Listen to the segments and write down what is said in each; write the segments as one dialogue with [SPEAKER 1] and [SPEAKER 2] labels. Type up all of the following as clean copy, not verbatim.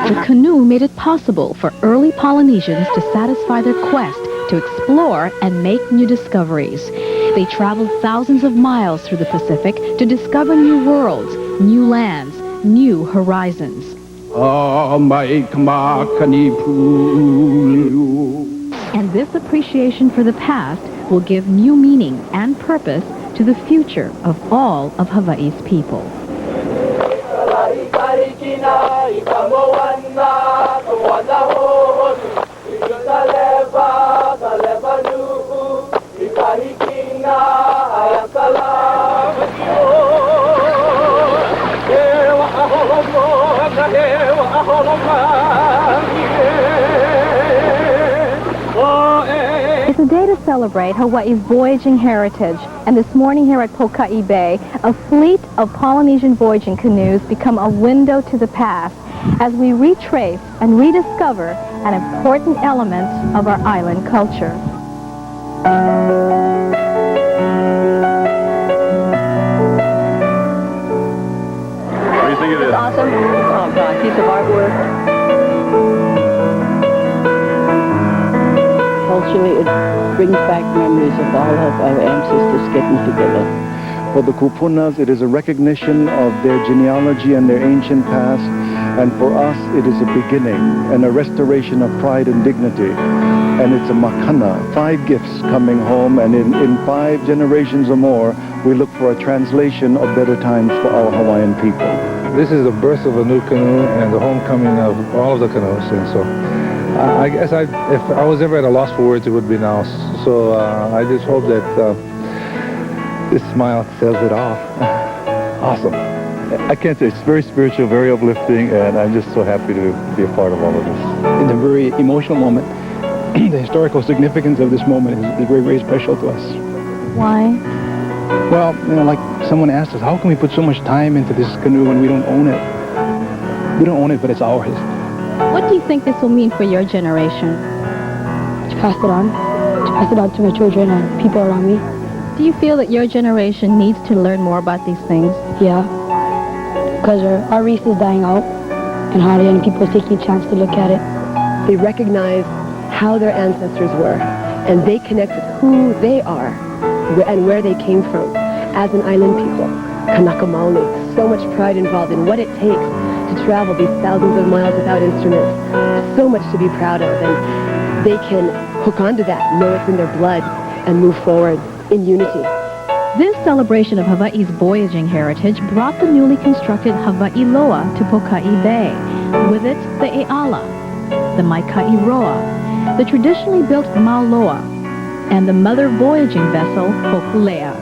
[SPEAKER 1] The canoe made it possible for early Polynesians to satisfy their quest to explore and make new discoveries. They traveled thousands of miles through the Pacific to discover new worlds, new lands, new horizons. And this appreciation for the past will give new meaning and purpose to the future of all of Hawaii's people. It's a day to celebrate Hawaii's voyaging heritage, and this morning here at Pokai Bay, a fleet of Polynesian voyaging canoes become a window to the past as we retrace and rediscover an important element of our island culture.
[SPEAKER 2] What do you think it is?
[SPEAKER 3] It's awesome. A piece of artwork. Culturally, it brings back memories of all of our ancestors getting together.
[SPEAKER 4] For the Kupunas, it is a recognition of their genealogy and their ancient past, and for us, it is a beginning and a restoration of pride and dignity. And it's a makana, 5 gifts coming home, and in 5 generations or more, we look for a translation of better times for our Hawaiian people.
[SPEAKER 5] This is the birth of a new canoe and the homecoming of all of the canoes, and so I guess if I was ever at a loss for words, it would be now. So I just hope that this smile says it all. Awesome.
[SPEAKER 4] I can't say, it's very spiritual, very uplifting, and I'm just so happy to be a part of all of this.
[SPEAKER 6] It's a very emotional moment. The historical significance of this moment is very, very special to us.
[SPEAKER 1] Why?
[SPEAKER 6] Well, like someone asked us, how can we put so much time into this canoe when we don't own it? We don't own it, but it's ours.
[SPEAKER 1] What do you think this will mean for your generation?
[SPEAKER 7] To pass it on. To pass it on to my children and people around me.
[SPEAKER 1] Do you feel that your generation needs to learn more about these things?
[SPEAKER 7] Yeah. Because our race is dying out, and hardly any people are taking a chance to look at it.
[SPEAKER 8] They recognize how their ancestors were, and they connect with who they are and where they came from as an island people. Kanaka Maoli, so much pride involved in what it takes to travel these thousands of miles without instruments. So much to be proud of, and they can hook onto that, know it's in their blood, and move forward in unity.
[SPEAKER 1] This celebration of Hawaii's voyaging heritage brought the newly constructed Hawai'iloa to Pokai Bay. With it, the Eala, the Maikairoa, the traditionally built Mauloa, and the mother voyaging vessel, Hokulea.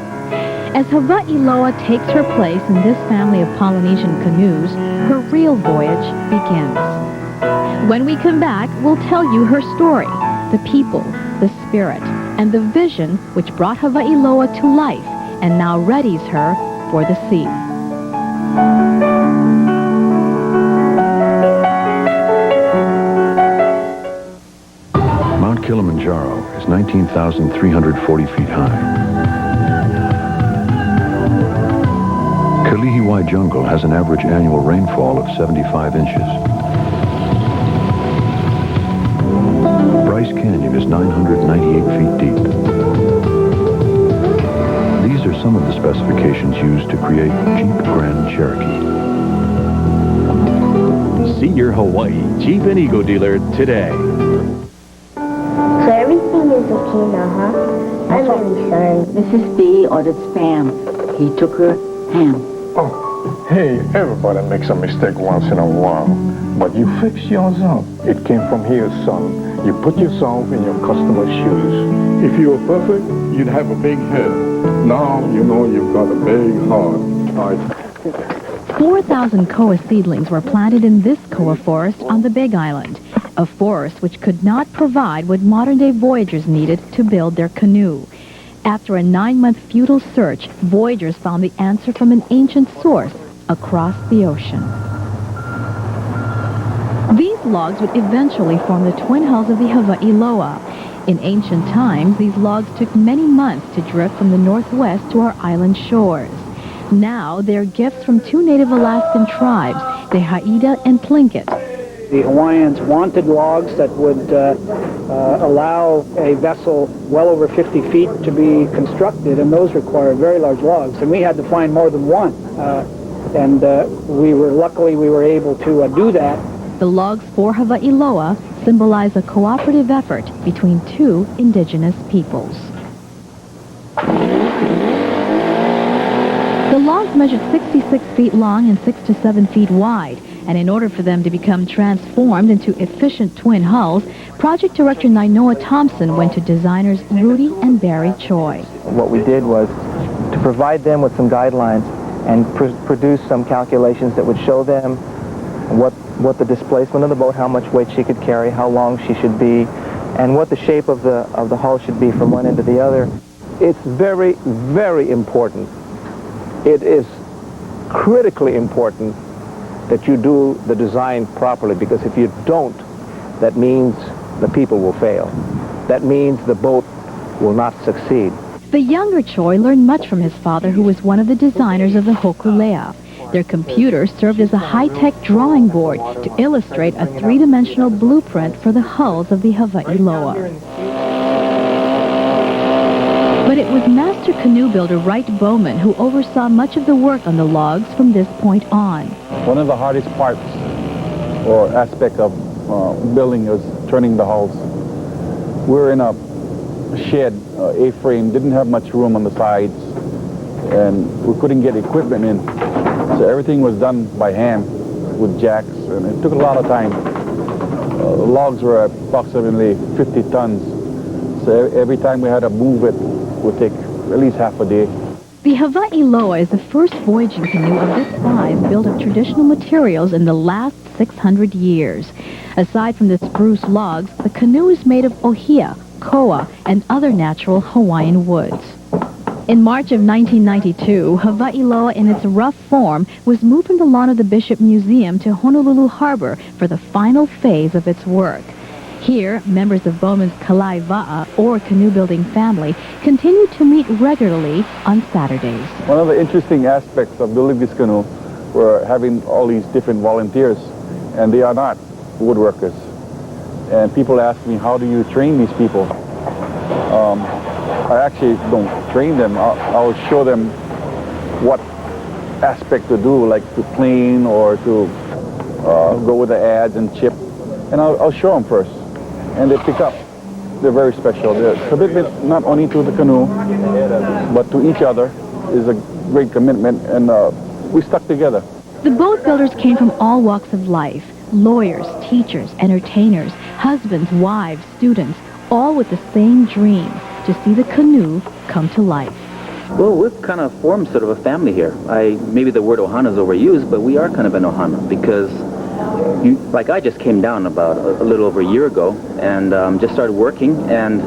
[SPEAKER 1] As Hawai'iloa takes her place in this family of Polynesian canoes, her real voyage begins. When we come back, we'll tell you her story, the people, the spirit, and the vision which brought Hawai'iloa to life and now readies her for the sea.
[SPEAKER 9] Mount Kilimanjaro is 19,340 feet high. Kalihiwai jungle has an average annual rainfall of 75 inches. Bryce Canyon is 998 feet deep. These are some of the specifications used to create Jeep Grand Cherokee.
[SPEAKER 10] See your Hawaii Jeep and Eagle dealer today.
[SPEAKER 11] So everything is okay now, huh? I'm really sorry.
[SPEAKER 3] Mrs. B ordered spam. He took her ham.
[SPEAKER 5] Oh, hey, everybody makes a mistake once in a while, but you fix yours up. It came from here, son. You put yourself in your customer's shoes. If you were perfect, you'd have a big head. Now you know you've got a big heart.
[SPEAKER 1] 4,000 koa seedlings were planted in this koa forest on the Big Island, a forest which could not provide what modern-day voyagers needed to build their canoe. After a 9-month futile search, voyagers found the answer from an ancient source across the ocean. These logs would eventually form the twin hulls of the Hawai'iloa. In ancient times, these logs took many months to drift from the northwest to our island shores. Now, they're gifts from 2 native Alaskan tribes, the Haida and Tlingit.
[SPEAKER 12] The Hawaiians wanted logs that would allow a vessel well over 50 feet to be constructed, and those require very large logs. And we had to find more than one. Luckily we were able to do that.
[SPEAKER 1] The logs for Hawai'iloa symbolize a cooperative effort between two indigenous peoples. The logs measured 66 feet long and 6 to 7 feet wide, and in order for them to become transformed into efficient twin hulls, project director Nainoa Thompson went to designers Rudy and Barry Choi.
[SPEAKER 13] What we did was to provide them with some guidelines and produce some calculations that would show them what the displacement of the boat, how much weight she could carry, how long she should be, and what the shape of the hull should be from one end to the other.
[SPEAKER 5] It's very, very important. It is critically important that you do the design properly, because if you don't, that means the people will fail. That means the boat will not succeed.
[SPEAKER 1] The younger Choi learned much from his father, who was one of the designers of the hokulea. Their computer served as a high-tech drawing board to illustrate a three-dimensional blueprint for the hulls of the Hawai'iloa. But it was master canoe builder Wright Bowman who oversaw much of the work on the logs from this point on.
[SPEAKER 4] One of the hardest parts or aspect of building is turning the hulls. We're in a shed, A-frame, didn't have much room on the sides, and we couldn't get equipment in. So everything was done by hand with jacks, and it took a lot of time. The logs were approximately 50 tons, so every time we had to move it would take at least half a day.
[SPEAKER 1] The Hawai'iloa is the first voyaging canoe of this size built of traditional materials in the last 600 years. Aside from the spruce logs, the canoe is made of ohia, koa, and other natural Hawaiian woods. In March of 1992, Hawai'iloa in its rough form was moved from the lawn of the Bishop Museum to Honolulu Harbor for the final phase of its work. Here, members of Bowman's Kalaiva'a, or canoe-building family, continue to meet regularly on Saturdays.
[SPEAKER 4] One of the interesting aspects of building this canoe were having all these different volunteers, and they are not woodworkers. And people ask me, how do you train these people? I actually don't train them. I'll show them what aspect to do, like to plane or to go with the adze and chip. And I'll show them first. And they pick up. They're very special. Their commitment not only to the canoe, but to each other is a great commitment, and we stuck together.
[SPEAKER 1] The boat builders came from all walks of life. Lawyers, teachers, entertainers, husbands, wives, students, all with the same dream, to see the canoe come to life.
[SPEAKER 14] Well, we've kind of formed sort of a family here. Maybe the word ohana is overused, but we are kind of an ohana, because I just came down about a little over a year ago and just started working, and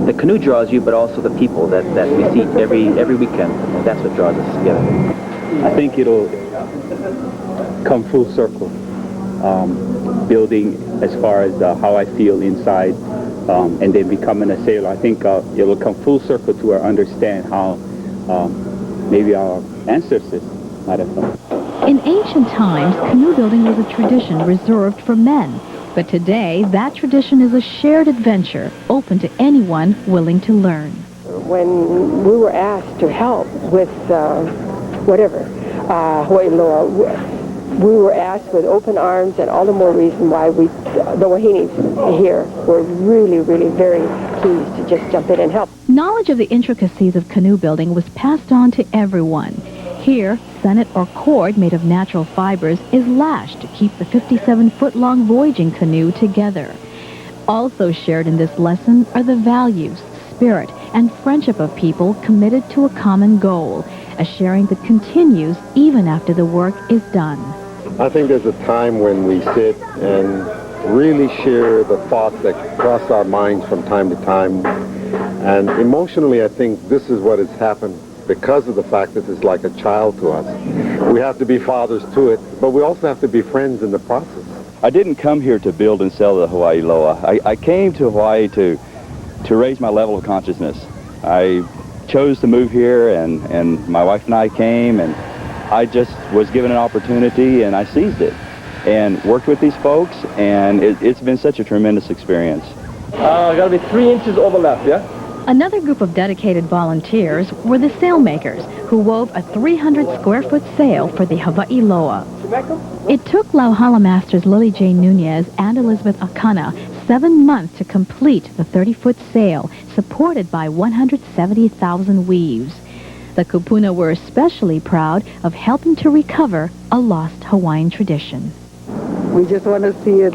[SPEAKER 14] the canoe draws you, but also the people that we see every weekend. That's what draws us together.
[SPEAKER 15] I think it'll come full circle. Building as far as how I feel inside, and then becoming a sailor. I think it will come full circle to understand how maybe our ancestors might have felt.
[SPEAKER 1] In ancient times, canoe building was a tradition reserved for men. But today, that tradition is a shared adventure, open to anyone willing to learn.
[SPEAKER 16] When we were asked to help with Hawai'iloa, we were asked with open arms, and all the more reason why the Wahinis here were really, really very pleased to just jump in and help.
[SPEAKER 1] Knowledge of the intricacies of canoe building was passed on to everyone. Here, sennit or cord made of natural fibers is lashed to keep the 57-foot-long voyaging canoe together. Also shared in this lesson are the values, spirit, and friendship of people committed to a common goal, a sharing that continues even after the work is done.
[SPEAKER 17] I think there's a time when we sit and really share the thoughts that cross our minds from time to time. And emotionally, I think this is what has happened because of the fact that it's like a child to us. We have to be fathers to it, but we also have to be friends in the process.
[SPEAKER 10] I didn't come here to build and sell the Hawai'iloa. I came to Hawaii to raise my level of consciousness. I chose to move here, and my wife and I came, and I just was given an opportunity, and I seized it. and worked with these folks, and it's been such a tremendous experience.
[SPEAKER 18] Gotta be 3 inches overlap, yeah?
[SPEAKER 1] Another group of dedicated volunteers were the sailmakers who wove a 300-square-foot sail for the Hawai'iloa. It took Lauhala masters Lily J. Nunez and Elizabeth Akana 7 months to complete the 30-foot sail, supported by 170,000 weaves. The kupuna were especially proud of helping to recover a lost Hawaiian tradition.
[SPEAKER 3] We just want to see it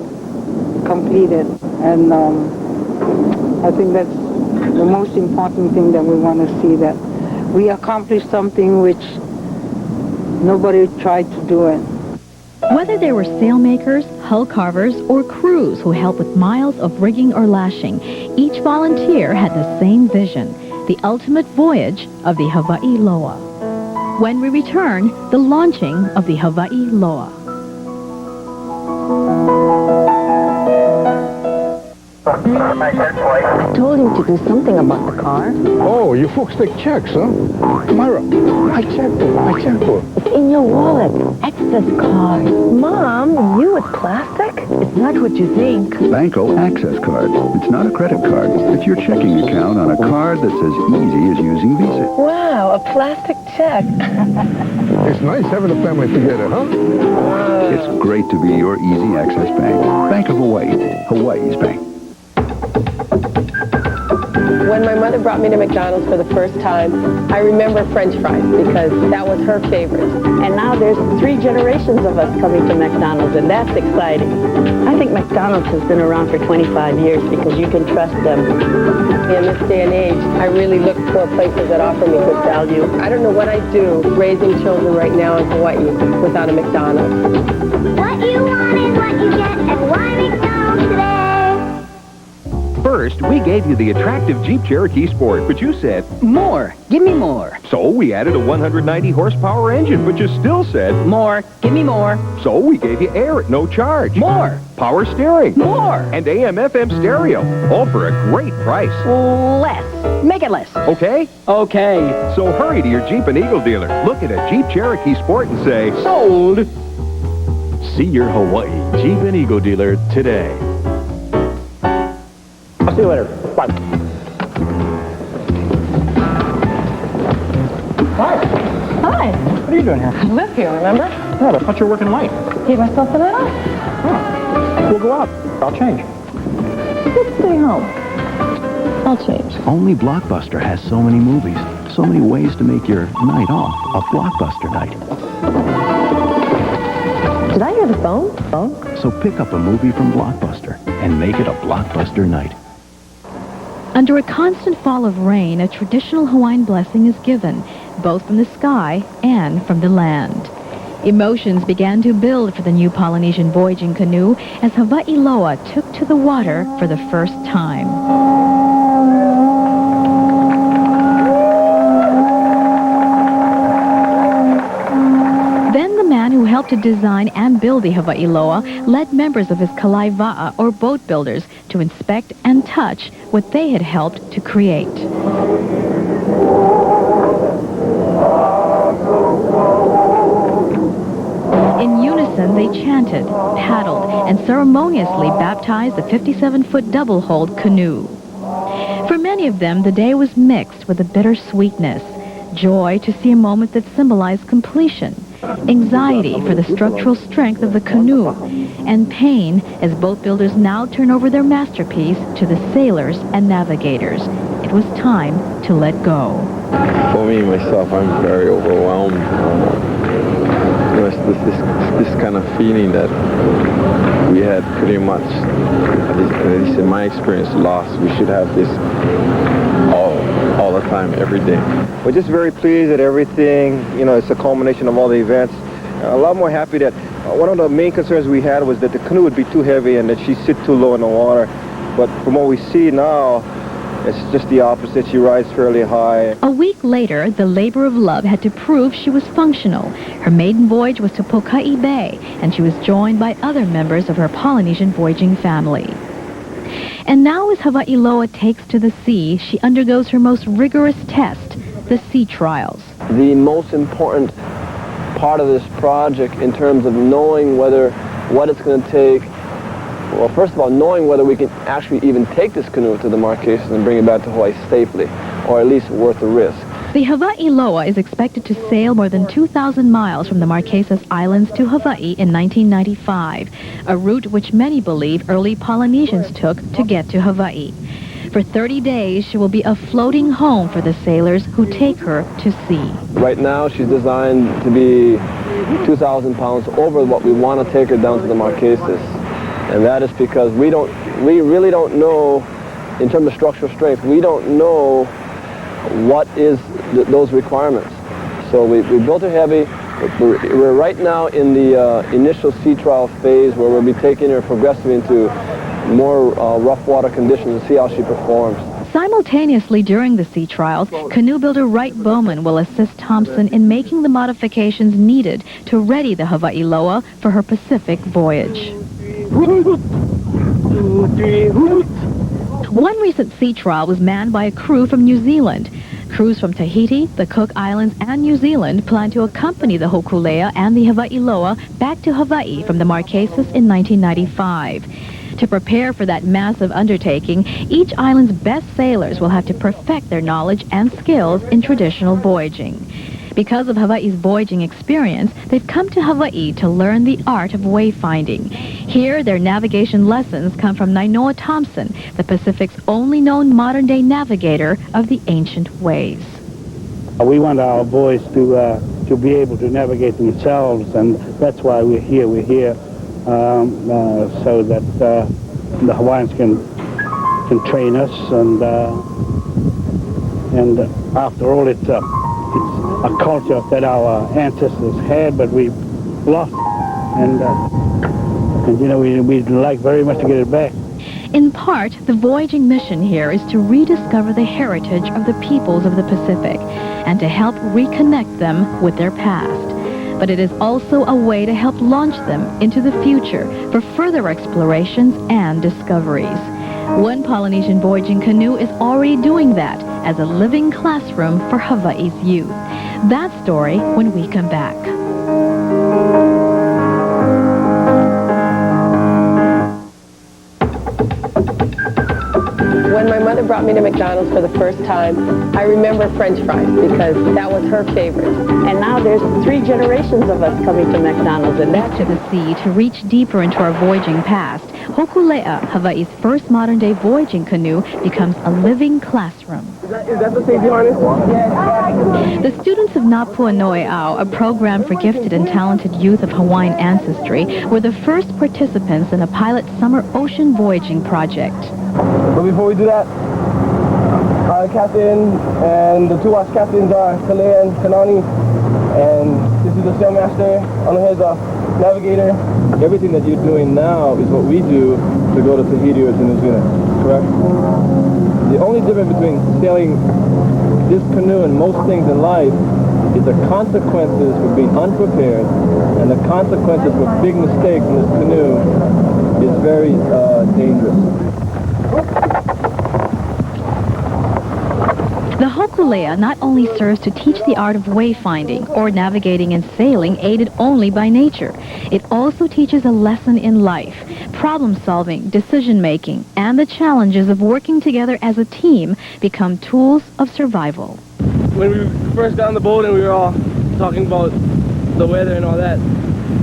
[SPEAKER 3] completed, and I think that's the most important thing that we want to see, that we accomplished something which nobody tried to do it.
[SPEAKER 1] Whether they were sailmakers, hull carvers, or crews who helped with miles of rigging or lashing, each volunteer had the same vision, the ultimate voyage of the Hawai'iloa. When we return, the launching of the Hawai'iloa.
[SPEAKER 11] I told him to do something about the car.
[SPEAKER 5] Oh, you folks take checks, huh? Myra, my checkbook.
[SPEAKER 11] It's in your wallet. Access card. Mom, you with plastic? It's not what you think.
[SPEAKER 9] Banco Access Card. It's not a credit card. It's your checking account on a card that's as easy as using Visa.
[SPEAKER 11] Wow, a plastic check.
[SPEAKER 5] It's nice having a family together, huh?
[SPEAKER 9] It's great to be your easy access bank. Bank of Hawaii. Hawaii's bank.
[SPEAKER 8] When my mother brought me to McDonald's for the first time, I remember French fries because that was her favorite.
[SPEAKER 3] And now there's 3 generations of us coming to McDonald's, and that's exciting. I think McDonald's has been around for 25 years because you can trust them.
[SPEAKER 8] In this day and age, I really look for places that offer me good value. I don't know what I'd do raising children right now in Hawaii without a McDonald's.
[SPEAKER 11] What you want is what you get, and why McDonald's today?
[SPEAKER 19] First, we gave you the attractive Jeep Cherokee Sport, but you said,
[SPEAKER 3] More. Give me more.
[SPEAKER 19] so we added a 190 horsepower engine, but you still said,
[SPEAKER 3] More. Give me more.
[SPEAKER 19] so we gave you air at no charge.
[SPEAKER 3] More.
[SPEAKER 19] Power steering.
[SPEAKER 3] More.
[SPEAKER 19] And AM/FM stereo, all for a great price.
[SPEAKER 3] Less. Make it less.
[SPEAKER 19] Okay?
[SPEAKER 3] Okay.
[SPEAKER 19] So hurry to your Jeep and Eagle dealer. Look at a Jeep Cherokee Sport and say,
[SPEAKER 3] Sold.
[SPEAKER 2] See your Hawaii Jeep and Eagle dealer today.
[SPEAKER 18] I'll see you later. Bye. Hi.
[SPEAKER 7] Hi.
[SPEAKER 18] What are you doing here?
[SPEAKER 7] I live here, remember?
[SPEAKER 18] Yeah, but I thought you were working late.
[SPEAKER 7] Gave myself the night off.
[SPEAKER 18] We'll go out. I'll change.
[SPEAKER 7] Just stay home. I'll change.
[SPEAKER 9] Only Blockbuster has so many movies, so many ways to make your night off a Blockbuster night.
[SPEAKER 7] Did I hear the phone?
[SPEAKER 9] So pick up a movie from Blockbuster and make it a Blockbuster night.
[SPEAKER 1] Under a constant fall of rain, a traditional Hawaiian blessing is given, both from the sky and from the land. Emotions began to build for the new Polynesian voyaging canoe as Hawai'iloa took to the water for the first time. Then the man who helped to design and build the Hawai'iloa led members of his kalaiva'a, or boat builders, to inspect and touch what they had helped to create. In unison, they chanted, paddled, and ceremoniously baptized the 57-foot double-hulled canoe. For many of them, the day was mixed with a bitter sweetness, joy to see a moment that symbolized completion, anxiety for the structural strength of the canoe, and pain as boat builders now turn over their masterpiece to the sailors and navigators. It was time to let go.
[SPEAKER 20] For me, myself, I'm very overwhelmed. This kind of feeling that we had pretty much, at least in my experience, lost. We should have this all the time, every day.
[SPEAKER 13] We're just very pleased that everything, it's a culmination of all the events. A lot more happy that one of the main concerns we had was that the canoe would be too heavy and that she'd sit too low in the water. But from what we see now, it's just the opposite. She rides fairly high.
[SPEAKER 1] A week later, the labor of love had to prove she was functional. Her maiden voyage was to Pokai Bay, and she was joined by other members of her Polynesian voyaging family. And now as Hawai'iloa takes to the sea, she undergoes her most rigorous test, the sea trials.
[SPEAKER 21] The most important part of this project in terms of knowing whether
[SPEAKER 13] what it's going to take. Well, first of all, knowing whether we can actually even take this canoe to the Marquesas and bring it back to Hawaii safely, or at least worth the risk.
[SPEAKER 1] The Hawai'iloa is expected to sail more than 2,000 miles from the Marquesas Islands to Hawaii in 1995, a route which many believe early Polynesians took to get to Hawaii. For 30 days, she will be a floating home for the sailors who take her to sea.
[SPEAKER 13] Right now, she's designed to be 2,000 pounds over what we want to take her down to the Marquesas. And that is because we really don't know, in terms of structural strength, we don't know what is those requirements. So we built her heavy. We're right now in the initial sea trial phase where we'll be taking her progressively into more rough water conditions and see how she performs.
[SPEAKER 1] Simultaneously during the sea trials, canoe builder Wright Bowman will assist Thompson in making the modifications needed to ready the Hawai'iloa for her Pacific voyage. One recent sea trial was manned by a crew from New Zealand. Crews from Tahiti, the Cook Islands, and New Zealand plan to accompany the Hokulea and the Hawai'iloa back to Hawaii from the Marquesas in 1995. To prepare for that massive undertaking, each island's best sailors will have to perfect their knowledge and skills in traditional voyaging. Because of Hawaii's voyaging experience, they've come to Hawaii to learn the art of wayfinding. Here, their navigation lessons come from Nainoa Thompson, the Pacific's only known modern-day navigator of the ancient ways.
[SPEAKER 12] We want our boys to be able to navigate themselves, and that's why we're here. We're here so that the Hawaiians can train us, and after all, it's a culture that our ancestors had, but we've lost, and you know, we'd like very much to get it back.
[SPEAKER 1] In part, the voyaging mission here is to rediscover the heritage of the peoples of the Pacific and to help reconnect them with their past. But it is also a way to help launch them into the future for further explorations and discoveries. One Polynesian voyaging canoe is already doing that as a living classroom for Hawaii's youth. That story when we come back.
[SPEAKER 8] When my mother brought me to McDonald's for the first time, I remember French fries because that was her favorite.
[SPEAKER 11] And now there's 3 generations of us coming to McDonald's. And
[SPEAKER 1] Back to the sea to reach deeper into our voyaging past, Hokulea, Hawaii's first modern-day voyaging canoe, becomes a living classroom.
[SPEAKER 13] Is that the safety harness?
[SPEAKER 1] The students of Napuanoe'au, a program for gifted and talented youth of Hawaiian ancestry, were the first participants in a pilot summer ocean voyaging project.
[SPEAKER 13] But before we do that, our captain and the 2 watch captains are Kalea and Kanani, and this is the sailmaster, on his navigator. Everything that you're doing now is what we do to go to Tahiti or to New Zealand, correct? The only difference between sailing this canoe and most things in life is the consequences for being unprepared, and the consequences for big mistakes in this canoe is very dangerous.
[SPEAKER 1] The Hokulea not only serves to teach the art of wayfinding or navigating and sailing aided only by nature, it also teaches a lesson in life, problem-solving, decision-making, and the challenges of working together as a team become tools of survival.
[SPEAKER 13] When we first got on the boat and we were all talking about the weather and all that,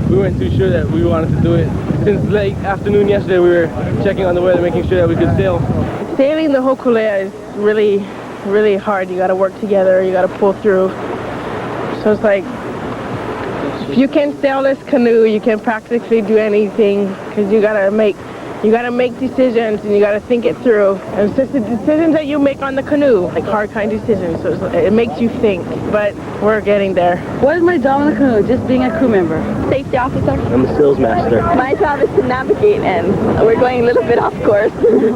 [SPEAKER 13] we weren't too sure that we wanted to do it. Since late afternoon yesterday, we were checking on the weather, making sure that we could sail.
[SPEAKER 21] Sailing the Hokulea is really hard. You got to work together. You got to pull through. So it's like, if you can sail this canoe, you can practically do anything because you got to make decisions and you got to think it through. And it's just the decisions that you make on the canoe, like hard kind of decisions. So it makes you think. But we're getting there.
[SPEAKER 11] what is my job on the canoe? Just being a crew member.
[SPEAKER 22] Safety officer.
[SPEAKER 13] I'm the sales master.
[SPEAKER 22] My job is to navigate, and we're going a little bit off course.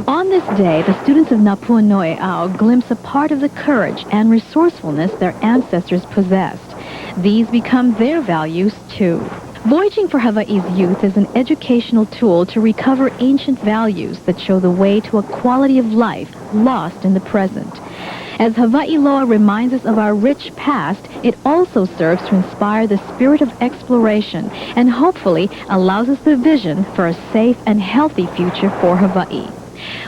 [SPEAKER 1] On this day, the students of Napuanoe'au glimpse a part of the courage and resourcefulness their ancestors possessed. These become their values, too. Voyaging for Hawaii's youth is an educational tool to recover ancient values that show the way to a quality of life lost in the present. As Hawai'iloa reminds us of our rich past, it also serves to inspire the spirit of exploration and hopefully allows us the vision for a safe and healthy future for Hawaii.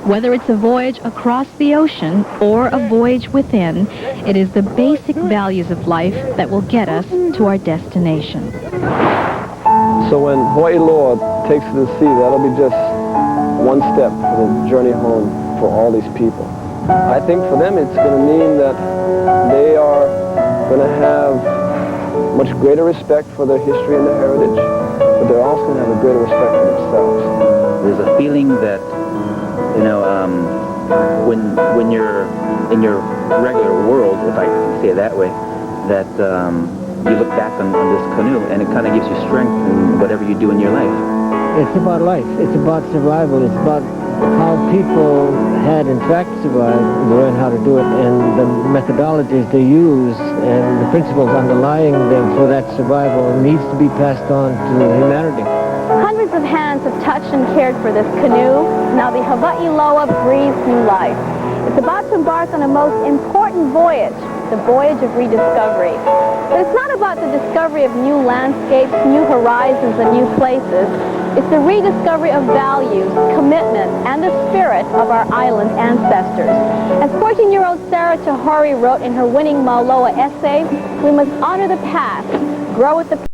[SPEAKER 1] Whether it's a voyage across the ocean or a voyage within, it is the basic values of life that will get us to our destination.
[SPEAKER 4] So when Hawai'iloa takes to the sea, that'll be just one step for the journey home for all these people. I think for them it's going to mean that they are going to have much greater respect for their history and their heritage, but they're also going to have a greater respect for themselves.
[SPEAKER 14] There's a feeling that, you know, when you're in your regular world, if I can say it that way, that you look back on this canoe and it kind of gives you strength in whatever you do in your life.
[SPEAKER 6] It's about life. It's about survival. It's about how people had in fact survived, learned how to do it, and the methodologies they use and the principles underlying them for that survival needs to be passed on to humanity.
[SPEAKER 1] Hundreds of hands have touched and cared for this canoe. Now the Hawai'iloa breathes new life. It's about to embark on a most important voyage, the voyage of rediscovery. But it's not about the discovery of new landscapes, new horizons, and new places. It's the rediscovery of values, commitment, and the spirit of our island ancestors. As 14-year-old Sarah Tahori wrote in her winning Mauloa essay, we must honor the past, grow with the